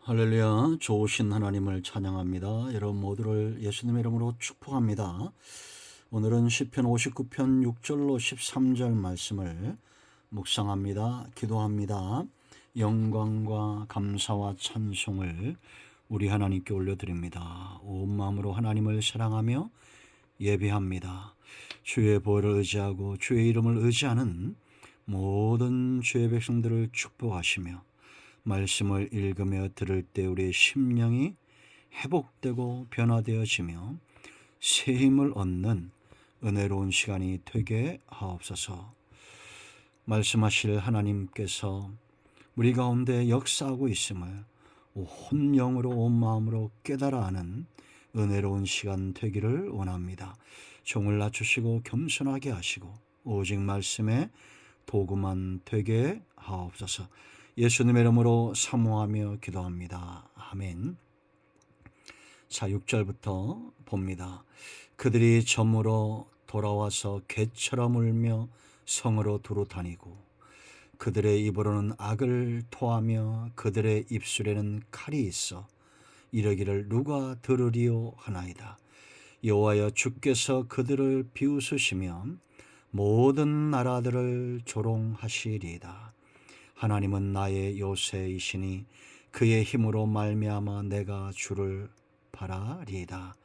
할렐루야, 좋으신 하나님을 찬양합니다. 여러분 모두를 예수님의 이름으로 축복합니다. 오늘은 시편 59편 6절로 13절 말씀을 묵상합니다. 기도합니다. 영광과 감사와 찬송을 우리 하나님께 올려드립니다. 온 마음으로 하나님을 사랑하며 예배합니다. 주의 보혈을 의지하고 주의 이름을 의지하는 모든 주의 백성들을 축복하시며 말씀을 읽으며 들을 때 우리의 심령이 회복되고 변화되어지며 새 힘을 얻는 은혜로운 시간이 되게 하옵소서. 말씀하실 하나님께서 우리 가운데 역사하고 있음을 온 영으로 온 마음으로 깨달아 하는 은혜로운 시간 되기를 원합니다. 종을 낮추시고 겸손하게 하시고 오직 말씀에 도구만 되게 하옵소서. 예수님의 이름으로 사모하며 기도합니다. 아멘. 자, 6절부터 봅니다. 그들이 점으로 돌아와서 개처럼 울며 성으로 두루 다니고 그들의 입으로는 악을 토하며 그들의 입술에는 칼이 있어 이르기를 누가 들으리오 하나이다. 여호와여 주께서 그들을 비웃으시며 모든 나라들을 조롱하시리이다. 하나님은 나의 요새이시니 그의 힘으로 말미암아 내가 주를 바라리이다.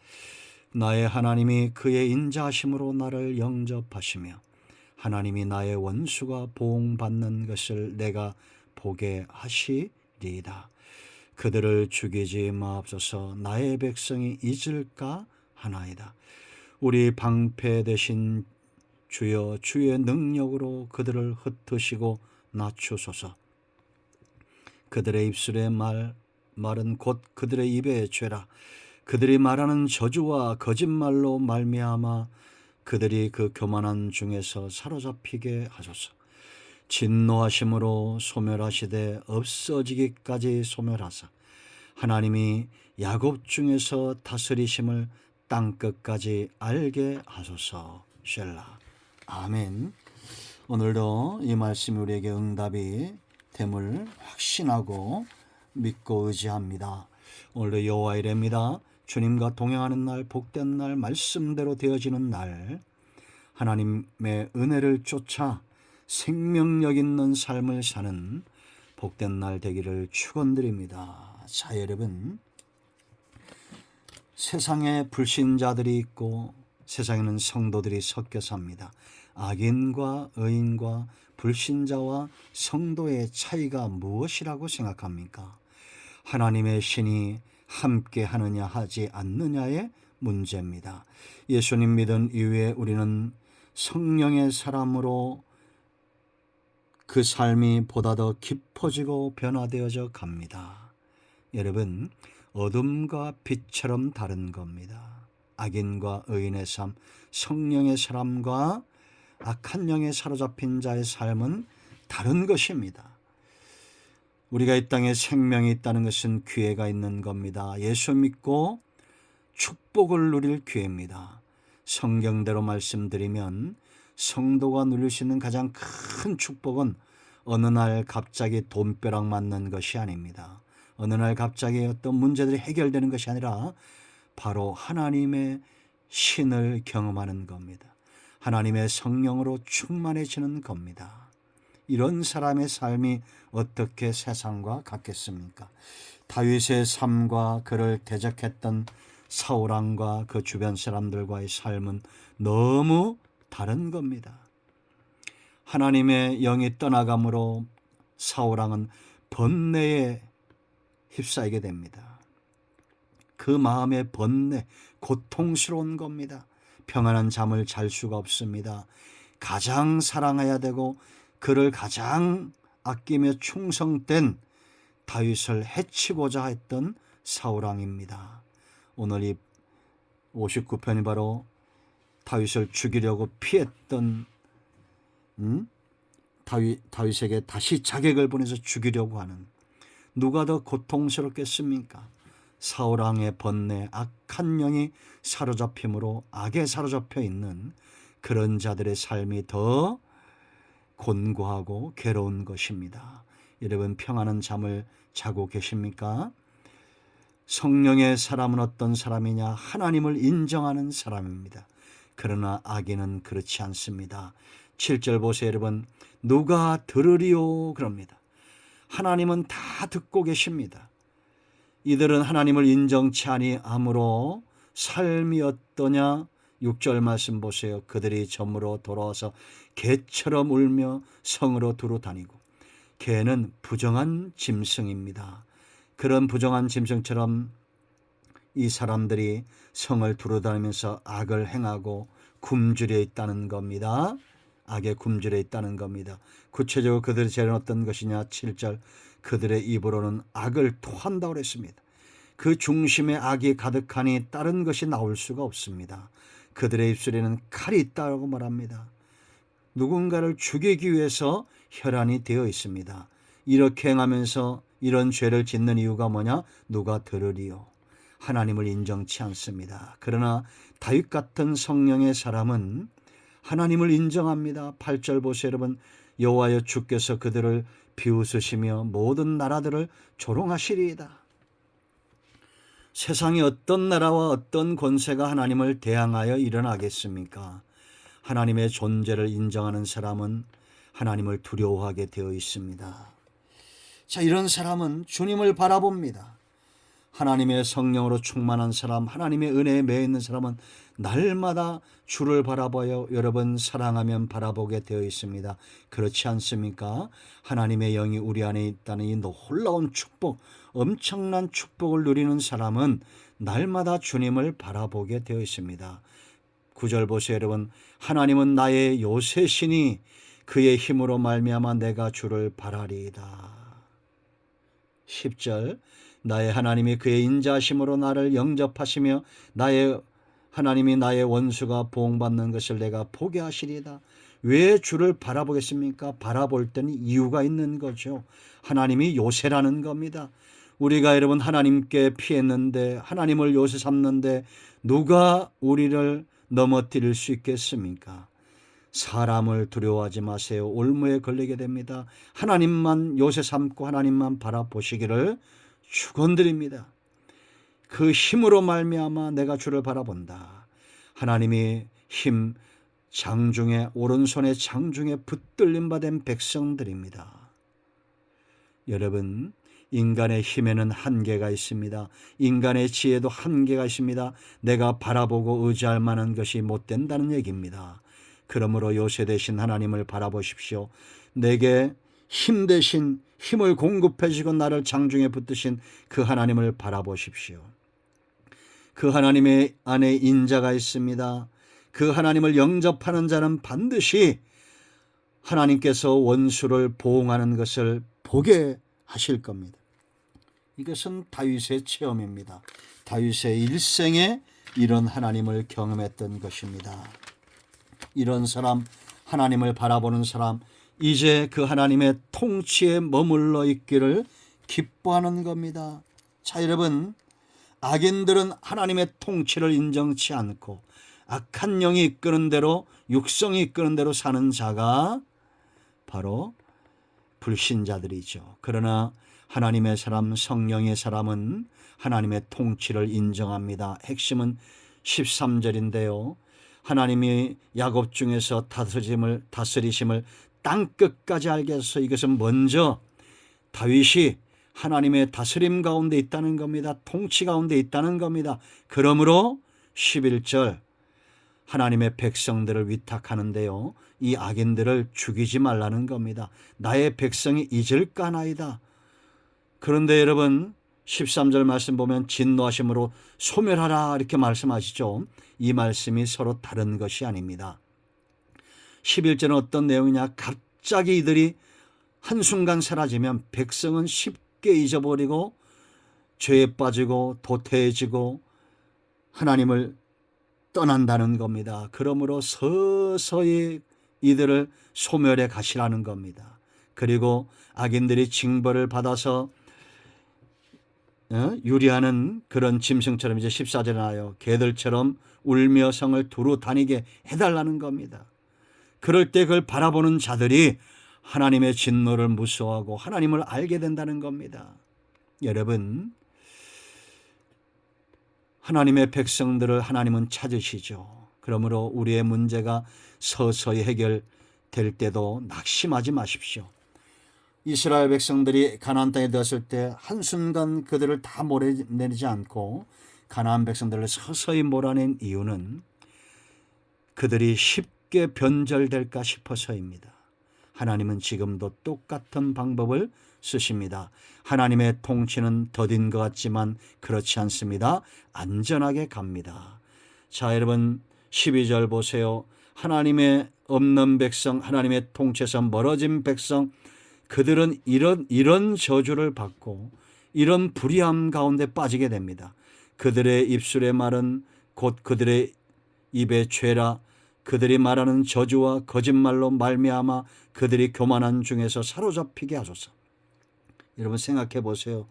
나의 하나님이 그의 인자하심으로 나를 영접하시며 하나님이 나의 원수가 보응받는 것을 내가 보게 하시리이다. 그들을 죽이지 마옵소서. 나의 백성이 잊을까 하나이다. 우리 방패 되신 주여, 주의 능력으로 그들을 흩으시고 낮추소서. 그들의 입술의 말은 곧 그들의 입의 죄라. 그들이 말하는 저주와 거짓말로 말미암아 그들이 그 교만한 중에서 사로잡히게 하소서. 진노하심으로 소멸하시되 없어지기까지 소멸하사 하나님이 야곱 중에서 다스리심을 땅끝까지 알게 하소서. 셀라. 아멘. 오늘도 이 말씀이 우리에게 응답이 됨을 확신하고 믿고 의지합니다. 오늘도 여호와 이레입니다. 주님과 동행하는 날, 복된 날, 말씀대로 되어지는 날, 하나님의 은혜를 쫓아 생명력 있는 삶을 사는 복된 날 되기를 축원드립니다. 자, 여러분, 세상에 불신자들이 있고 세상에는 성도들이 섞여 삽니다. 악인과 의인과 불신자와 성도의 차이가 무엇이라고 생각합니까? 하나님의 신이 함께 하느냐 하지 않느냐의 문제입니다. 예수님 믿은 이후에 우리는 성령의 사람으로 그 삶이 보다 더 깊어지고 변화되어져 갑니다. 여러분, 어둠과 빛처럼 다른 겁니다. 악인과 의인의 삶, 성령의 사람과 악한 영에 사로잡힌 자의 삶은 다른 것입니다. 우리가 이 땅에 생명이 있다는 것은 기회가 있는 겁니다. 예수 믿고 축복을 누릴 기회입니다. 성경대로 말씀드리면 성도가 누릴 수 있는 가장 큰 축복은 어느 날 갑자기 돈벼락 맞는 것이 아닙니다. 어느 날 갑자기 어떤 문제들이 해결되는 것이 아니라 바로 하나님의 신을 경험하는 겁니다. 하나님의 성령으로 충만해지는 겁니다. 이런 사람의 삶이 어떻게 세상과 같겠습니까? 다윗의 삶과 그를 대적했던 사울왕과 그 주변 사람들과의 삶은 너무 다른 겁니다. 하나님의 영이 떠나감으로 사울왕은 번뇌에 휩싸이게 됩니다. 그 마음의 번뇌, 고통스러운 겁니다. 평안한 잠을 잘 수가 없습니다. 가장 사랑해야 되고 그를 가장 아끼며 충성된 다윗을 해치고자 했던 사울왕입니다. 오늘 이 59편이 바로 다윗을 죽이려고 피했던 다윗에게 다시 자객을 보내서 죽이려고 하는, 누가 더 고통스럽겠습니까? 사울왕의 번뇌, 악한 영이 사로잡힘으로 악에 사로잡혀 있는 그런 자들의 삶이 더 곤고하고 괴로운 것입니다. 여러분, 평안한 잠을 자고 계십니까? 성령의 사람은 어떤 사람이냐? 하나님을 인정하는 사람입니다. 그러나 악인은 그렇지 않습니다. 7절 보세요 여러분. 누가 들으리요? 그럽니다. 하나님은 다 듣고 계십니다. 이들은 하나님을 인정치 아니하므로 삶이 어떠냐? 6절 말씀 보세요. 그들이 점으로 돌아와서 개처럼 울며 성으로 두루 다니고. 개는 부정한 짐승입니다. 그런 부정한 짐승처럼 이 사람들이 성을 두루다니면서 악을 행하고 굶주려 있다는 겁니다. 악에 굶주려 있다는 겁니다. 구체적으로 그들의 죄는 어떤 것이냐? 7절 그들의 입으로는 악을 토한다고 그랬습니다. 그 중심에 악이 가득하니 다른 것이 나올 수가 없습니다. 그들의 입술에는 칼이 있다고 말합니다. 누군가를 죽이기 위해서 혈안이 되어 있습니다. 이렇게 행하면서 이런 죄를 짓는 이유가 뭐냐? 누가 들으리요? 하나님을 인정치 않습니다. 그러나 다윗 같은 성령의 사람은 하나님을 인정합니다. 8절 보세요 여러분. 여호와여 주께서 그들을 비웃으시며 모든 나라들을 조롱하시리이다. 세상에 어떤 나라와 어떤 권세가 하나님을 대항하여 일어나겠습니까? 하나님의 존재를 인정하는 사람은 하나님을 두려워하게 되어 있습니다. 자, 이런 사람은 주님을 바라봅니다. 하나님의 성령으로 충만한 사람, 하나님의 은혜에 매여 있는 사람은 날마다 주를 바라보여 여러분 사랑하면 바라보게 되어 있습니다. 그렇지 않습니까? 하나님의 영이 우리 안에 있다는 이 놀라운 축복, 엄청난 축복을 누리는 사람은 날마다 주님을 바라보게 되어 있습니다. 9절 보세요 여러분. 하나님은 나의 요새시니 그의 힘으로 말미암아 내가 주를 바라리이다. 10절 나의 하나님이 그의 인자심으로 나를 영접하시며 나의 하나님이 나의 원수가 보응받는 것을 내가 보게 하시리이다. 왜 주를 바라보겠습니까? 바라볼 때는 이유가 있는 거죠. 하나님이 요새라는 겁니다. 우리가 여러분 하나님께 피했는데 하나님을 요새 삼는데 누가 우리를 넘어뜨릴 수 있겠습니까? 사람을 두려워하지 마세요. 올무에 걸리게 됩니다. 하나님만 요새 삼고 하나님만 바라보시기를 축원드립니다. 그 힘으로 말미암아 내가 주를 바라본다. 하나님이 힘 장중에 오른손의 장중에 붙들림 받은 백성들입니다. 여러분 인간의 힘에는 한계가 있습니다. 인간의 지혜도 한계가 있습니다. 내가 바라보고 의지할 만한 것이 못 된다는 얘기입니다. 그러므로 요새 되신 하나님을 바라보십시오. 내게 힘 대신 힘을 공급해 주시고 나를 장중에 붙드신 그 하나님을 바라보십시오. 그 하나님의 안에 인자가 있습니다. 그 하나님을 영접하는 자는 반드시 하나님께서 원수를 보응하는 것을 보게 하실 겁니다. 이것은 다윗의 체험입니다. 다윗의 일생에 이런 하나님을 경험했던 것입니다. 이런 사람, 하나님을 바라보는 사람, 이제 그 하나님의 통치에 머물러 있기를 기뻐하는 겁니다. 자, 여러분, 악인들은 하나님의 통치를 인정치 않고 악한 영이 이끄는 대로, 육성이 이끄는 대로 사는 자가 바로 불신자들이죠. 그러나 하나님의 사람, 성령의 사람은 하나님의 통치를 인정합니다. 핵심은 13절인데요. 하나님이 야곱 중에서 다스리심을 땅끝까지 알게 하소서. 이것은 먼저 다윗이 하나님의 다스림 가운데 있다는 겁니다. 통치 가운데 있다는 겁니다. 그러므로 11절 하나님의 백성들을 위탁하는데요. 이 악인들을 죽이지 말라는 겁니다. 나의 백성이 잊을까나이다. 그런데 여러분 13절 말씀 보면 진노하심으로 소멸하라 이렇게 말씀하시죠. 이 말씀이 서로 다른 것이 아닙니다. 11절은 어떤 내용이냐? 갑자기 이들이 한순간 사라지면 백성은 쉽게 잊어버리고 죄에 빠지고 도태해지고 하나님을 떠난다는 겁니다. 그러므로 서서히 이들을 소멸해 가시라는 겁니다. 그리고 악인들이 징벌을 받아서 유리하는 그런 짐승처럼 이제 14절에 나와요. 개들처럼 울며 성을 두루 다니게 해달라는 겁니다. 그럴 때 그걸 바라보는 자들이 하나님의 진노를 무서워하고 하나님을 알게 된다는 겁니다. 여러분, 하나님의 백성들을 하나님은 찾으시죠. 그러므로 우리의 문제가 서서히 해결될 때도 낙심하지 마십시오. 이스라엘 백성들이 가나안 땅에 들었을 때 한순간 그들을 다 몰아내지 않고 가나안 백성들을 서서히 몰아낸 이유는 그들이 쉽게 변절될까 싶어서입니다. 하나님은 지금도 똑같은 방법을 쓰십니다. 하나님의 통치는 더딘 것 같지만 그렇지 않습니다. 안전하게 갑니다. 자, 여러분 12절 보세요. 하나님의 없는 백성, 하나님의 통치에서 멀어진 백성, 그들은 이런 저주를 받고 이런 불의함 가운데 빠지게 됩니다. 그들의 입술의 말은 곧 그들의 입의 죄라. 그들이 말하는 저주와 거짓말로 말미암아 그들이 교만한 중에서 사로잡히게 하소서. 여러분 생각해 보세요.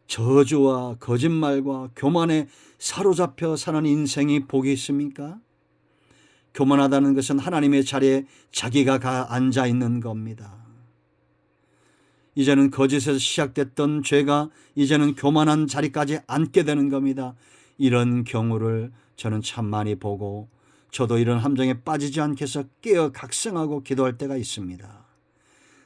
저주와 거짓말과 교만에 사로잡혀 사는 인생이 복이 있습니까? 교만하다는 것은 하나님의 자리에 자기가 앉아 있는 겁니다. 이제는 거짓에서 시작됐던 죄가 이제는 교만한 자리까지 앉게 되는 겁니다. 이런 경우를 저는 참 많이 보고 저도 이런 함정에 빠지지 않게 해서 깨어 각성하고 기도할 때가 있습니다.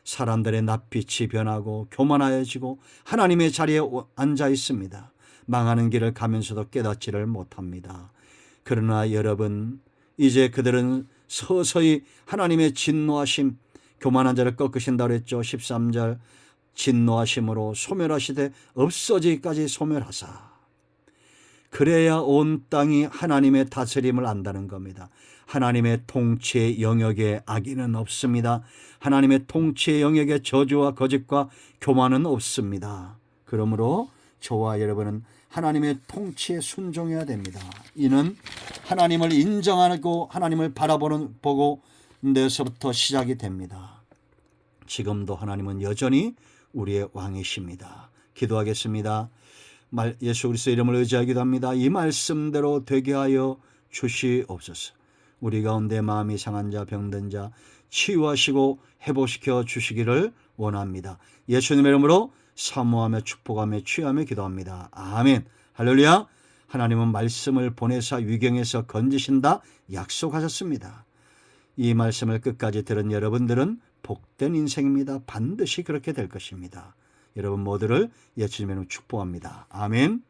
사람들의 낯빛이 변하고 교만하여지고 하나님의 자리에 앉아 있습니다. 망하는 길을 가면서도 깨닫지를 못합니다. 그러나 여러분, 이제 그들은 서서히 하나님의 진노하심, 교만한 자를 꺾으신다고 했죠. 13절, 진노하심으로 소멸하시되 없어지기까지 소멸하사. 그래야 온 땅이 하나님의 다스림을 안다는 겁니다. 하나님의 통치의 영역에 악의는 없습니다. 하나님의 통치의 영역에 저주와 거짓과 교만은 없습니다. 그러므로 저와 여러분은 하나님의 통치에 순종해야 됩니다. 이는 하나님을 인정하고 하나님을 보고 데서부터 시작이 됩니다. 지금도 하나님은 여전히 우리의 왕이십니다. 기도하겠습니다. 예수 그리스도 이름을 의지하기도 합니다. 이 말씀대로 되게 하여 주시옵소서. 우리 가운데 마음이 상한 자, 병든 자 치유하시고 회복시켜 주시기를 원합니다. 예수님의 이름으로 사모하며 축복하며 취하며 기도합니다. 아멘. 할렐루야. 하나님은 말씀을 보내사 위경에서 건지신다 약속하셨습니다. 이 말씀을 끝까지 들은 여러분들은 복된 인생입니다. 반드시 그렇게 될 것입니다. 여러분 모두를 예수님의 이름으로 축복합니다. 아멘.